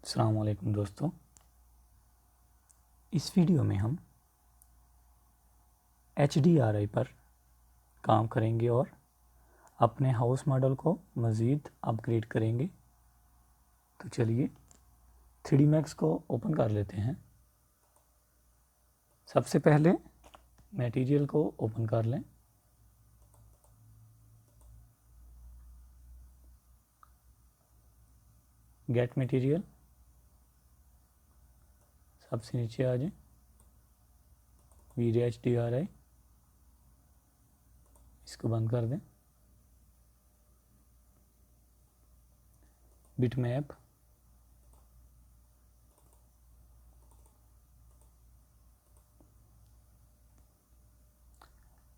अस्सलाम वालेकुम दोस्तों। इस वीडियो में हम HDRI पर काम करेंगे और अपने हाउस मॉडल को मज़ीद अपग्रेड करेंगे। तो चलिए 3D Max को ओपन कर लेते हैं। सबसे पहले मटेरियल को ओपन कर लें। गेट मटेरियल, सबसे नीचे आ जाए। वीरे HDRI, इसको बंद कर दें। बिटमैप,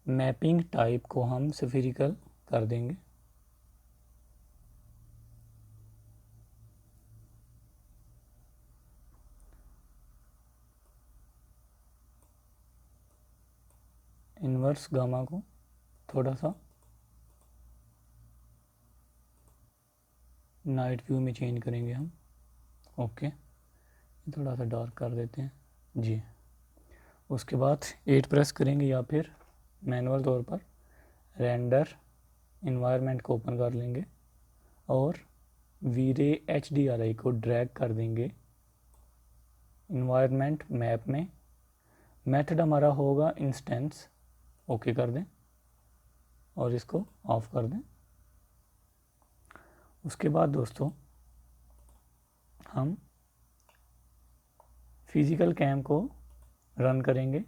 मैपिंग टाइप को हम स्फेरिकल कर देंगे। इन्वर्स गामा को थोड़ा सा नाइट व्यू में चेंज करेंगे हम। ओके, थोड़ा सा डार्क कर देते हैं जी। उसके बाद 8 प्रेस करेंगे या फिर मैनुअल तौर पर रेंडर इन्वायरमेंट को ओपन कर लेंगे और वीरे HDRI को ड्रैग कर देंगे इन्वायरमेंट मैप में। मेथड हमारा होगा इंस्टेंस। ओके कर दें और इसको ऑफ कर दें। उसके बाद दोस्तों हम फिज़िकल कैम को रन करेंगे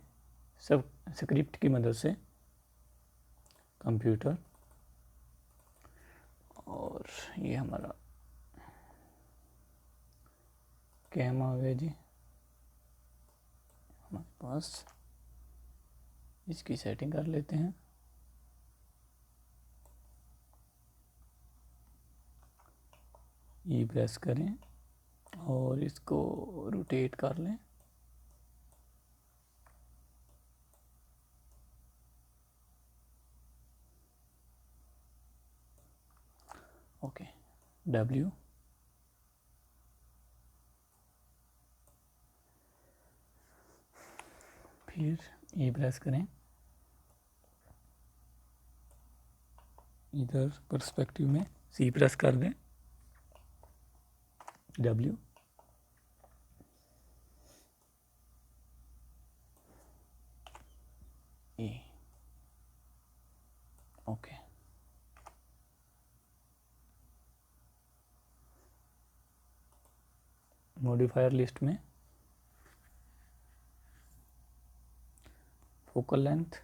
सब स्क्रिप्ट की मदद से। कंप्यूटर, और ये हमारा कैम आ गया जी हमारे पास। इसकी सेटिंग कर लेते हैं। ई प्रेस करें और इसको रोटेट कर लें। ओके, W, फिर ई प्रेस करें। इधर पर्सपेक्टिव में C प्रेस कर दें। W, E, okay. Modifier list में फोकल लेंथ,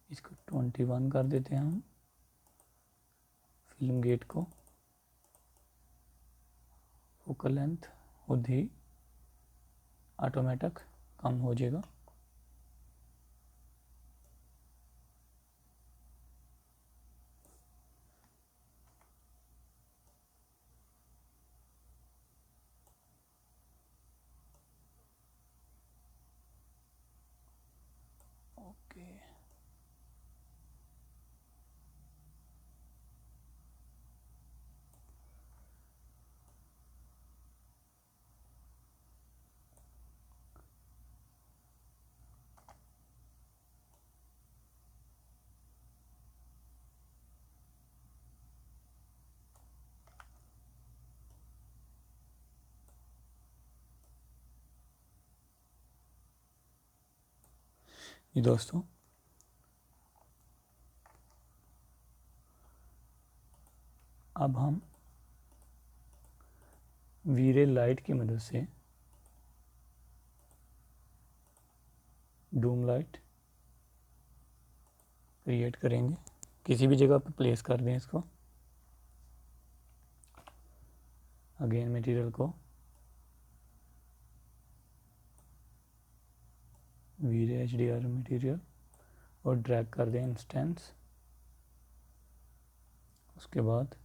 इसको 21 कर देते हैं हम। फिल्म गेट को फोकल लेंथ खुद ही ऑटोमेटिक कम हो जाएगा। ओके, ये दोस्तों अब हम वीरे लाइट की मदद से डूम लाइट क्रिएट करेंगे। किसी भी जगह पर प्लेस कर दें इसको। अगेन मटेरियल को वीरे HDRI मटेरियल और ड्रैग कर दें इंस्टेंस। उसके बाद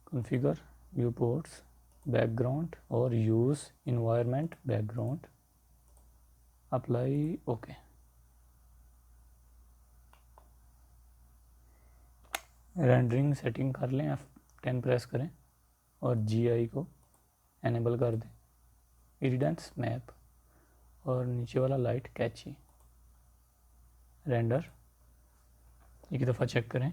कॉन्फ़िगर व्यू पोर्ट्स, बैकग्राउंड और use environment background, apply. Okay, rendering setting कर लें, F10 प्रेस करें और GI को एनेबल कर दें, इरिडेंस मैप और नीचे वाला लाइट कैची रेंडर। एक दफ़ा चेक करें।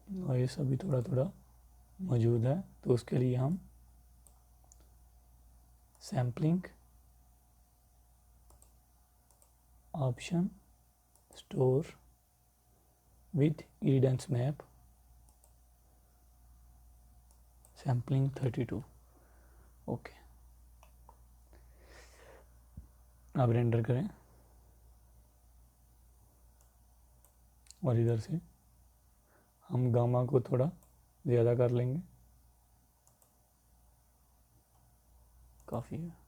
नॉइस अभी थोड़ा थोड़ा मौजूद है, तो उसके लिए हम sampling option store with irradiance map sampling 32। Okay, अब रेंडर करें और इधर से हम गामा को थोड़ा ज़्यादा कर लेंगे, काफ़ी है।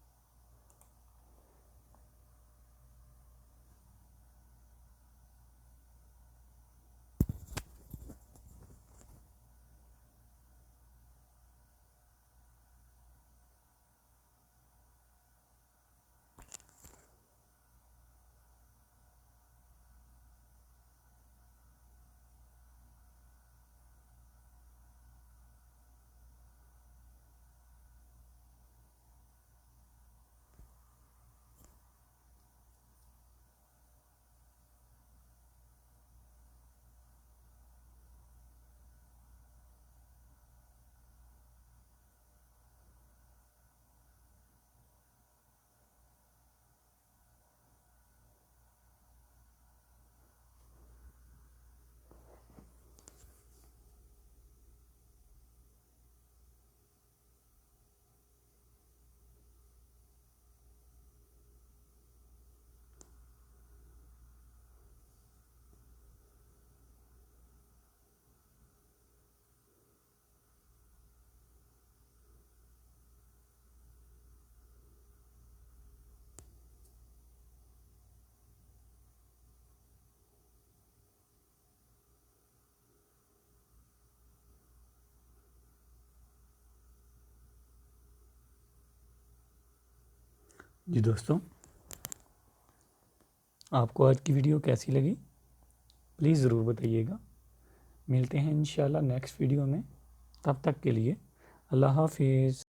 जी दोस्तों, आपको आज की वीडियो कैसी लगी प्लीज़ ज़रूर बताइएगा। मिलते हैं इंशाल्लाह नेक्स्ट वीडियो में, तब तक के लिए अल्लाह हाफिज़।